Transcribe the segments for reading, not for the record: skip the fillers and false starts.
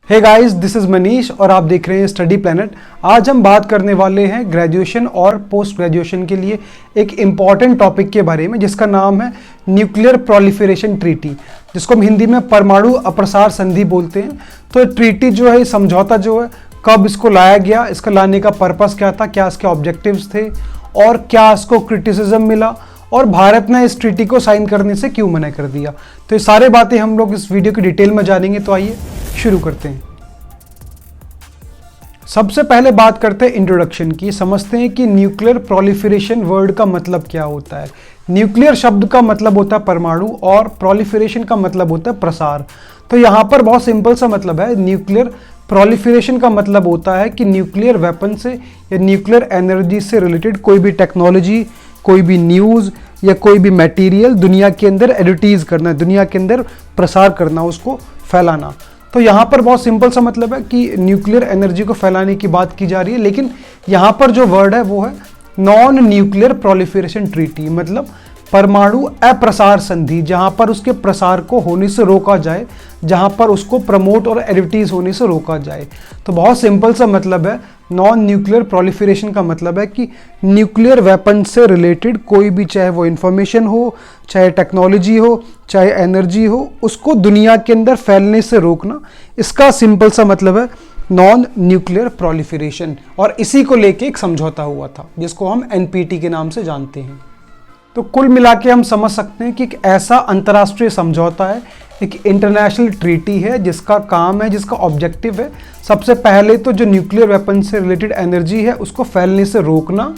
Hey guys, this is Manish और आप देख रहे हैं स्टडी प्लैनेट। आज हम बात करने वाले हैं ग्रेजुएशन और पोस्ट ग्रेजुएशन के लिए एक इम्पॉर्टेंट टॉपिक के बारे में, जिसका नाम है न्यूक्लियर प्रोलिफरेशन ट्रीटी, जिसको हम हिंदी में परमाणु अप्रसार संधि बोलते हैं। तो ट्रीटी जो है, समझौता जो है, कब इसको लाया गया, इसका लाने का पर्पस क्या था, क्या इसके ऑब्जेक्टिव्स थे और क्या इसको क्रिटिसिज्म मिला, और भारत ने इस ट्रीटी को साइन करने से क्यों मना कर दिया। तो ये सारे बातें हम लोग इस वीडियो की डिटेल में जानेंगे। तो आइए शुरू करते हैं। सबसे पहले बात करते हैं इंट्रोडक्शन की। समझते हैं कि न्यूक्लियर प्रोलिफरेशन वर्ड का मतलब क्या होता है। न्यूक्लियर शब्द का मतलब होता है परमाणु और प्रोलिफरेशन का मतलब होता है प्रसार। तो यहाँ पर बहुत सिंपल सा मतलब है। न्यूक्लियर प्रोलिफरेशन का मतलब होता है कि न्यूक्लियर वेपन से या न्यूक्लियर एनर्जी से रिलेटेड कोई भी टेक्नोलॉजी, कोई भी न्यूज़ या कोई भी मटेरियल दुनिया के अंदर एडवर्टीज करना, दुनिया के अंदर प्रसार करना, उसको फैलाना। तो यहाँ पर बहुत सिंपल सा मतलब है कि न्यूक्लियर एनर्जी को फैलाने की बात की जा रही है। लेकिन यहाँ पर जो वर्ड है वो है नॉन न्यूक्लियर प्रोलिफरेशन ट्रीटी, मतलब परमाणु अप्रसार संधि, जहाँ पर उसके प्रसार को होने से रोका जाए, जहाँ पर उसको प्रमोट और एडवर्टीज होने से रोका जाए। तो बहुत सिंपल सा मतलब है। नॉन न्यूक्लियर प्रोलिफरेशन का मतलब है कि न्यूक्लियर वेपन से रिलेटेड कोई भी, चाहे वो इंफॉर्मेशन हो, चाहे टेक्नोलॉजी हो, चाहे एनर्जी हो, उसको दुनिया के अंदर फैलने से रोकना। इसका सिंपल सा मतलब है नॉन न्यूक्लियर प्रोलिफरेशन। और इसी को लेके एक समझौता हुआ था जिसको हम एनपीटी के नाम से जानते हैं। तो कुल मिला के हम समझ सकते हैं कि एक ऐसा अंतर्राष्ट्रीय समझौता है, एक इंटरनेशनल ट्रीटी है, जिसका काम है, जिसका ऑब्जेक्टिव है सबसे पहले तो जो न्यूक्लियर वेपन से रिलेटेड एनर्जी है उसको फैलने से रोकना,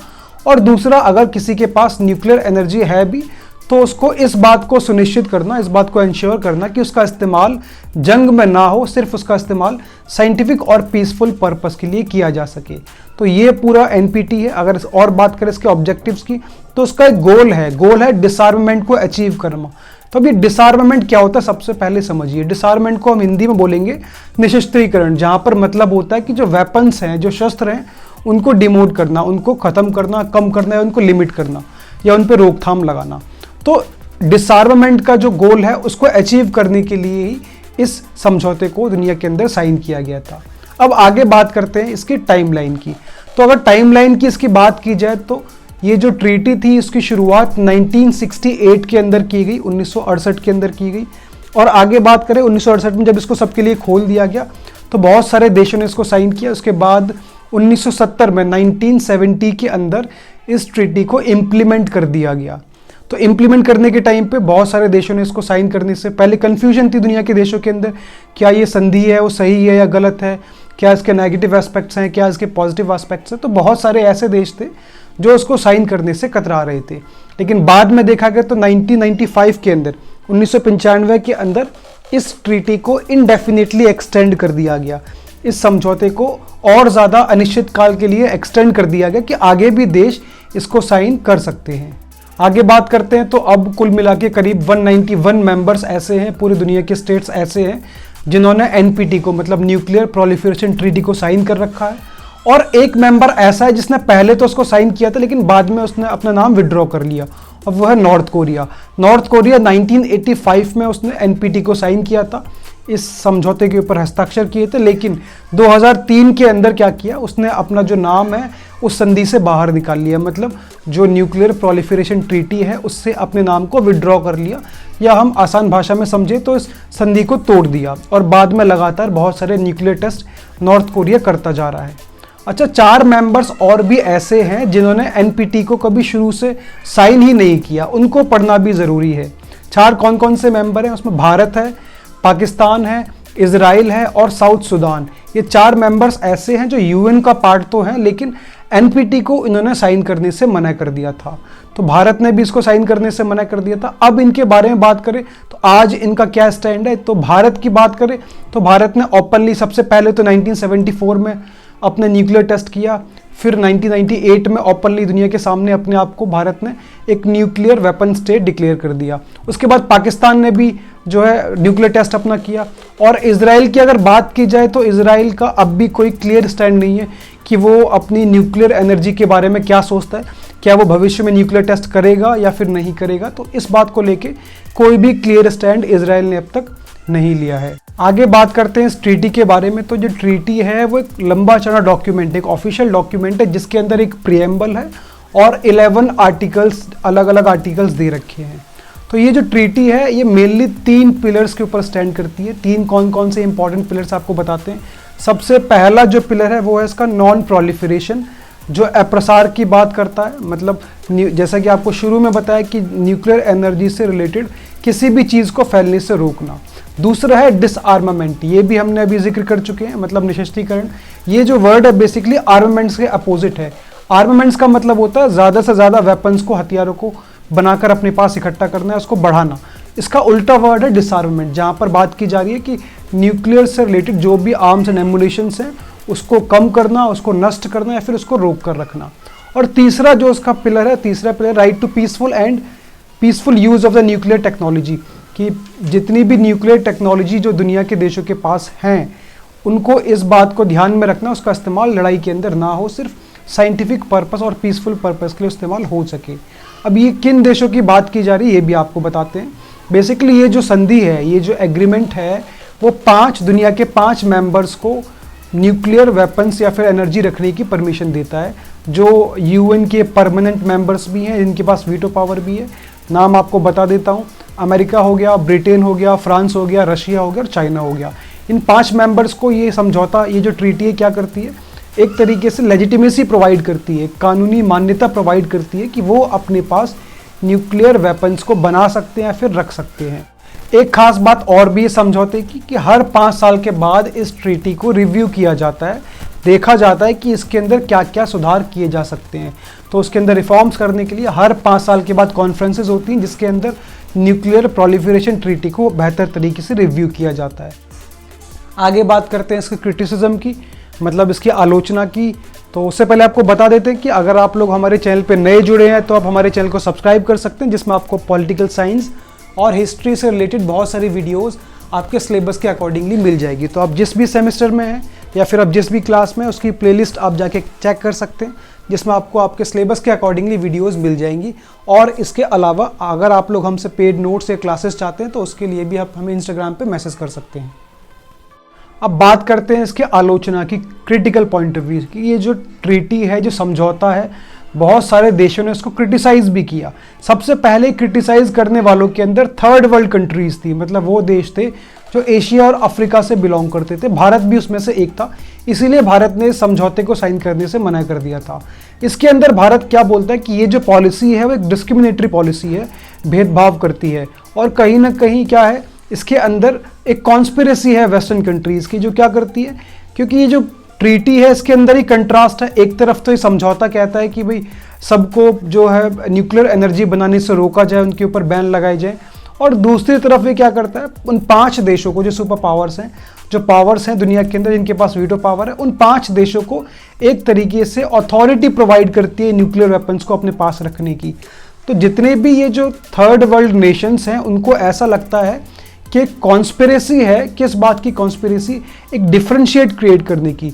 और दूसरा अगर किसी के पास न्यूक्लियर एनर्जी है भी तो उसको इस बात को सुनिश्चित करना, इस बात को इंश्योर करना कि उसका इस्तेमाल जंग में ना हो, सिर्फ उसका इस्तेमाल साइंटिफिक और पीसफुल पर्पस के लिए किया जा सके। तो ये पूरा एनपीटी है। अगर और बात करें इसके ऑब्जेक्टिव्स की, तो उसका एक गोल है डिसआर्ममेंट को अचीव करना। तो अभी डिसआर्ममेंट क्या होता है सबसे पहले समझिए। डिसआर्ममेंट को हम हिंदी में बोलेंगे निशस्त्रीकरण, जहाँ पर मतलब होता है कि जो वेपन्स हैं, जो शस्त्र हैं, उनको डिमोट करना, उनको खत्म करना, कम करना या उनको लिमिट करना या उन पर रोकथाम लगाना। तो डिसआर्ममेंट का जो गोल है उसको अचीव करने के लिए ही इस समझौते को दुनिया के अंदर साइन किया गया था। अब आगे बात करते हैं इसकी टाइमलाइन की। तो अगर टाइमलाइन की इसकी बात की जाए तो ये जो ट्रीटी थी इसकी शुरुआत 1968 के अंदर की गई, 1968 के अंदर की गई। और आगे बात करें 1968 में जब इसको सबके लिए खोल दिया गया तो बहुत सारे देशों ने इसको साइन किया। उसके बाद 1970 में 1970 के अंदर इस ट्रीटी को इम्प्लीमेंट कर दिया गया। तो इम्प्लीमेंट करने के टाइम पे बहुत सारे देशों ने इसको साइन करने से पहले कन्फ्यूजन थी दुनिया के देशों के अंदर, क्या ये संधि है वो सही है या गलत है, क्या इसके नेगेटिव एस्पेक्ट्स हैं, क्या इसके पॉजिटिव एस्पेक्ट्स हैं। तो बहुत सारे ऐसे देश थे जो इसको साइन करने से कतरा रहे थे। लेकिन बाद में देखा गया तो 1995 के अंदर, 1995 के अंदर इस ट्रीटी को इनडेफिनेटली एक्सटेंड कर दिया गया। इस समझौते को और ज़्यादा अनिश्चित काल के लिए एक्सटेंड कर दिया गया कि आगे भी देश इसको साइन कर सकते हैं। आगे बात करते हैं तो अब कुल मिला के करीब 191 मेंबर्स ऐसे हैं, पूरी दुनिया के स्टेट्स ऐसे हैं जिन्होंने एनपीटी को, मतलब न्यूक्लियर प्रोलिफरेशन ट्रीटी को साइन कर रखा है। और एक मेंबर ऐसा है जिसने पहले तो उसको साइन किया था लेकिन बाद में उसने अपना नाम विड्रॉ कर लिया, और वो है नॉर्थ कोरिया। नॉर्थ कोरिया 1985 में उसने एनपीटी को साइन किया था, इस समझौते के ऊपर हस्ताक्षर किए थे। लेकिन 2003 के अंदर क्या किया, उसने अपना जो नाम है उस संधि से बाहर निकाल लिया, मतलब जो न्यूक्लियर प्रोलिफरेशन ट्रीटी है उससे अपने नाम को विड्रॉ कर लिया, या हम आसान भाषा में समझे तो इस संधि को तोड़ दिया। और बाद में लगातार बहुत सारे न्यूक्लियर टेस्ट नॉर्थ कोरिया करता जा रहा है। अच्छा, 4 मेंबर्स और भी ऐसे हैं जिन्होंने एनपीटी को कभी शुरू से साइन ही नहीं किया, उनको पढ़ना भी ज़रूरी है। 4 कौन कौन से मेंबर हैं उसमें? भारत है, पाकिस्तान है, इजराइल है और साउथ सुडान। ये 4 मेंबर्स ऐसे हैं जो यूएन का पार्ट तो हैं लेकिन एनपीटी को इन्होंने साइन करने से मना कर दिया था। तो भारत ने भी इसको साइन करने से मना कर दिया था। अब इनके बारे में बात करें तो आज इनका क्या स्टैंड है, तो भारत की बात करें तो भारत ने ओपनली सबसे पहले तो 1974 में अपने न्यूक्लियर टेस्ट किया, फिर 1998 में ओपनली दुनिया के सामने अपने आप को भारत ने एक न्यूक्लियर वेपन स्टेट डिक्लेयर कर दिया। उसके बाद पाकिस्तान ने भी जो है न्यूक्लियर टेस्ट अपना किया। और इजराइल की अगर बात की जाए तो इजराइल का अब भी कोई क्लियर स्टैंड नहीं है कि वो अपनी न्यूक्लियर एनर्जी के बारे में क्या सोचता है, क्या वो भविष्य में न्यूक्लियर टेस्ट करेगा या फिर नहीं करेगा। तो इस बात को लेके कोई भी क्लियर स्टैंड इजराइल ने अब तक नहीं लिया है। आगे बात करते हैं इस ट्रीटी के बारे में। तो जो ट्रीटी है वो एक लंबा चौड़ा डॉक्यूमेंट है, एक ऑफिशियल डॉक्यूमेंट है जिसके अंदर एक प्रिएम्बल है और 11 आर्टिकल्स, अलग अलग आर्टिकल्स दे रखे हैं। तो ये जो ट्रीटी है ये मेनली 3 पिलर्स के ऊपर स्टैंड करती है। 3 कौन कौन से इंपॉर्टेंट पिलर्स आपको बताते हैं। सबसे पहला जो पिलर है वो है इसका नॉन प्रोलिफरेशन, जो अप्रसार की बात करता है। मतलब जैसा कि आपको शुरू में बताया कि न्यूक्लियर एनर्जी से रिलेटेड किसी भी चीज़ को फैलने से रोकना। दूसरा है डिसआर्मामेंट, ये भी हमने अभी जिक्र कर चुके हैं, मतलब निशस्त्रीकरण। ये जो वर्ड है बेसिकली आर्मामेंट्स के अपोजिट है। आर्मामेंट्स का मतलब होता है ज़्यादा से ज़्यादा वेपन्स को, हथियारों को बनाकर अपने पास इकट्ठा करना है, उसको बढ़ाना। इसका उल्टा वर्ड है डिसआर्मामेंट, जहाँ पर बात की जा रही है कि न्यूक्लियर से रिलेटेड जो भी आर्म्स एंड एमुनेशंस हैं उसको कम करना, उसको नष्ट करना या फिर उसको रोक कर रखना। और तीसरा जो उसका पिलर है, तीसरा pillar right to peaceful use of the nuclear technology, कि जितनी भी न्यूक्लियर टेक्नोलॉजी जो दुनिया के देशों के पास हैं उनको इस बात को ध्यान में रखना, उसका इस्तेमाल लड़ाई के अंदर ना हो, सिर्फ साइंटिफिक पर्पस और पीसफुल पर्पस के लिए इस्तेमाल हो सके। अब ये किन देशों की बात की जा रही है ये भी आपको बताते हैं। बेसिकली ये जो संधि है, ये जो एग्रीमेंट है, वो दुनिया के 5 मेंबर्स को न्यूक्लियर वेपन्स या फिर एनर्जी रखने की परमिशन देता है, जो यूएन के परमानेंट मेंबर्स भी हैं, जिनके पास वीटो पावर भी है। नाम आपको बता देता हूँ, अमेरिका हो गया, ब्रिटेन हो गया, फ्रांस हो गया, रशिया हो गया और चाइना हो गया। इन 5 मेंबर्स को ये समझौता, ये जो ट्रीटी है क्या करती है, एक तरीके से लेजिटिमेसी प्रोवाइड करती है, कानूनी मान्यता प्रोवाइड करती है कि वो अपने पास न्यूक्लियर वेपन्स को बना सकते हैं या फिर रख सकते हैं। एक खास बात और भी समझौते की कि हर 5 साल के बाद इस ट्रीटी को रिव्यू किया जाता है, देखा जाता है कि इसके अंदर क्या क्या सुधार किए जा सकते हैं। तो उसके अंदर रिफॉर्म्स करने के लिए हर 5 साल के बाद कॉन्फ्रेंसेस होती हैं जिसके अंदर न्यूक्लियर प्रोलिफरेशन ट्रीटी को बेहतर तरीके से रिव्यू किया जाता है। आगे बात करते हैं इसके क्रिटिसिज्म की, मतलब इसकी आलोचना की। तो उससे पहले आपको बता देते हैं कि अगर आप लोग हमारे चैनल पे नए जुड़े हैं तो आप हमारे चैनल को सब्सक्राइब कर सकते हैं, जिसमें आपको पॉलिटिकल साइंस और हिस्ट्री से रिलेटेड बहुत सारी वीडियोस आपके सिलेबस के अकॉर्डिंगली मिल जाएगी। तो आप जिस भी सेमेस्टर में हैं या फिर आप जिस भी क्लास में, उसकी प्लेलिस्ट आप जाके चेक कर सकते हैं, जिसमें आपको आपके सिलेबस के अकॉर्डिंगली वीडियोस मिल जाएंगी। और इसके अलावा अगर आप लोग हमसे पेड नोट्स या क्लासेस चाहते हैं तो उसके लिए भी आप हमें इंस्टाग्राम पे मैसेज कर सकते हैं। अब बात करते हैं इसके आलोचना की, क्रिटिकल पॉइंट ऑफ व्यू की। ये जो ट्रीटी है, जो समझौता है, बहुत सारे देशों ने इसको क्रिटिसाइज भी किया। सबसे पहले क्रिटिसाइज करने वालों के अंदर थर्ड वर्ल्ड कंट्रीज थी, मतलब वो देश थे जो एशिया और अफ्रीका से बिलोंग करते थे। भारत भी उसमें से एक था, इसीलिए भारत ने इस समझौते को साइन करने से मना कर दिया था। इसके अंदर भारत क्या बोलता है कि ये जो पॉलिसी है वो एक डिस्क्रिमिनेटरी पॉलिसी है, भेदभाव करती है। और कहीं ना कहीं क्या है, इसके अंदर एक कॉन्स्पिरेसी है वेस्टर्न कंट्रीज़ की, जो क्या करती है, क्योंकि ये जो ट्रीटी है इसके अंदर ही कंट्रास्ट है। एक तरफ तो ये समझौता कहता है कि भाई सबको जो है न्यूक्लियर एनर्जी बनाने से रोका जाए, उनके ऊपर बैन लगाए जाए, और दूसरी तरफ ये क्या करता है, उन 5 देशों को जो सुपर पावर्स हैं, जो पावर्स हैं दुनिया के अंदर जिनके पास वीटो पावर है, उन 5 देशों को एक तरीके से अथॉरिटी प्रोवाइड करती है न्यूक्लियर वेपन्स को अपने पास रखने की। तो जितने भी ये जो थर्ड वर्ल्ड नेशंस हैं उनको ऐसा लगता है कि कॉन्स्पिरेसी है। किस बात की कॉन्स्पिरेसी? एक डिफरेंशिएट क्रिएट करने की,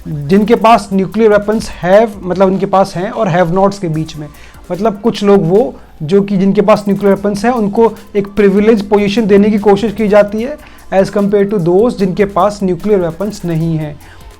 जिनके पास न्यूक्लियर वेपन्स हैव, मतलब उनके पास हैं, और हैव नॉट्स के बीच में। मतलब कुछ लोग वो जो कि जिनके पास न्यूक्लियर वेपन्स हैं उनको एक प्रिविलेज पोजीशन देने की कोशिश की जाती है एज़ कम्पेयर टू दोस्त जिनके पास न्यूक्लियर वेपन्स नहीं हैं।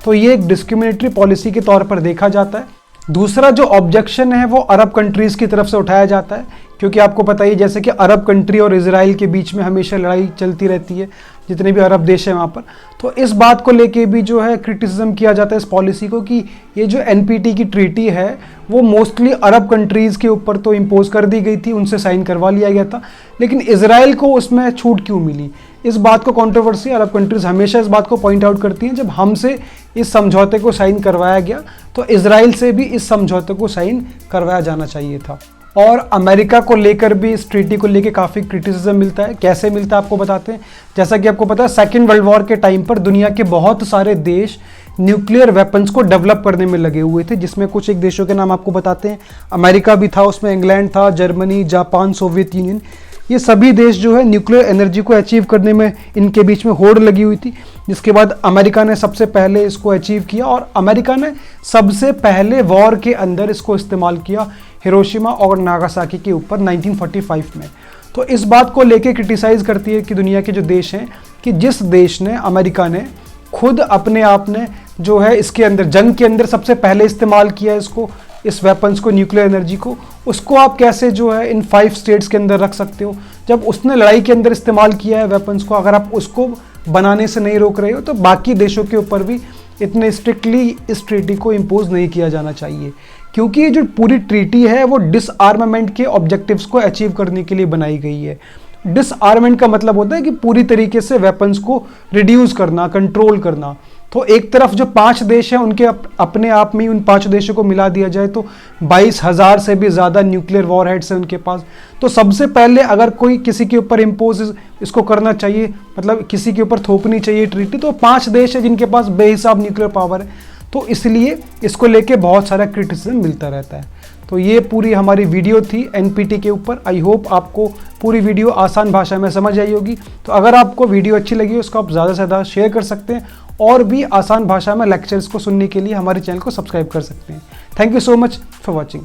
तो ये एक डिस्क्रिमिनेटरी पॉलिसी के तौर पर देखा जाता है। दूसरा जो ऑब्जेक्शन है वो अरब कंट्रीज़ की तरफ से उठाया जाता है, क्योंकि आपको पता ही जैसे कि अरब कंट्री और इजराइल के बीच में हमेशा लड़ाई चलती रहती है, जितने भी अरब देश हैं वहाँ पर। तो इस बात को लेके भी जो है क्रिटिसिज्म किया जाता है इस पॉलिसी को, कि ये जो एनपीटी की ट्रीटी है वो मोस्टली अरब कंट्रीज़ के ऊपर तो इम्पोज कर दी गई थी, उनसे साइन करवा लिया गया था, लेकिन इजराइल को उसमें छूट क्यों मिली? इस बात को कंट्रोवर्सी अरब कंट्रीज़ हमेशा इस बात को पॉइंट आउट करती हैं। जब हमसे इस समझौते को साइन करवाया गया तो इजराइल से भी इस समझौते को साइन करवाया जाना चाहिए था। और अमेरिका को लेकर भी इस ट्रीटी को लेकर काफ़ी क्रिटिसिज्म मिलता है। कैसे मिलता है आपको बताते हैं। जैसा कि आपको पता है, सेकेंड वर्ल्ड वॉर के टाइम पर दुनिया के बहुत सारे देश न्यूक्लियर वेपन्स को डेवलप करने में लगे हुए थे, जिसमें कुछ एक देशों के नाम आपको बताते हैं। अमेरिका भी था उसमें, इंग्लैंड था, जर्मनी, जापान, सोवियत यूनियन, ये सभी देश जो है न्यूक्लियर एनर्जी को अचीव करने में इनके बीच में होड़ लगी हुई थी। जिसके बाद अमेरिका ने सबसे पहले इसको अचीव किया, और अमेरिका ने सबसे पहले वॉर के अंदर इसको इस्तेमाल किया हिरोशिमा और नागासाकी के ऊपर 1945 में। तो इस बात को लेके क्रिटिसाइज करती है कि दुनिया के जो देश हैं कि जिस देश ने, अमेरिका ने खुद अपने आप ने जो है इसके अंदर, जंग के अंदर सबसे पहले इस्तेमाल किया है इसको, इस वेपन्स को, न्यूक्लियर एनर्जी को, उसको आप कैसे जो है इन 5 स्टेट्स के अंदर रख सकते हो? जब उसने लड़ाई के अंदर इस्तेमाल किया है वेपन्स को, अगर आप उसको बनाने से नहीं रोक रहे हो तो बाकी देशों के ऊपर भी इतने स्ट्रिक्टली इस ट्रीटी को इम्पोज नहीं किया जाना चाहिए, क्योंकि ये जो पूरी ट्रीटी है वो डिसआर्मामेंट के ऑब्जेक्टिव्स को अचीव करने के लिए बनाई गई है। डिसआर्मेंट का मतलब होता है कि पूरी तरीके से वेपन्स को रिड्यूस करना, कंट्रोल करना। तो एक तरफ जो 5 देश हैं उनके अपने आप में ही उन 5 देशों को मिला दिया जाए तो 22,000 से भी ज़्यादा न्यूक्लियर वॉरहेड्स हैं उनके पास। तो सबसे पहले अगर कोई किसी के ऊपर इम्पोज इसको करना चाहिए, मतलब किसी के ऊपर थोपनी चाहिए ट्रीटी, तो 5 देश है जिनके पास बेहिसाब न्यूक्लियर पावर है। तो इसलिए इसको लेके बहुत सारा क्रिटिसिज्म मिलता रहता है। तो ये पूरी हमारी वीडियो थी एनपीटी के ऊपर। आई होप आपको पूरी वीडियो आसान भाषा में समझ आई होगी। तो अगर आपको वीडियो अच्छी लगी हो उसको आप ज़्यादा से ज़्यादा शेयर कर सकते हैं, और भी आसान भाषा में लेक्चर्स को सुनने के लिए हमारे चैनल को सब्सक्राइब कर सकते हैं। Thank you so much for watching.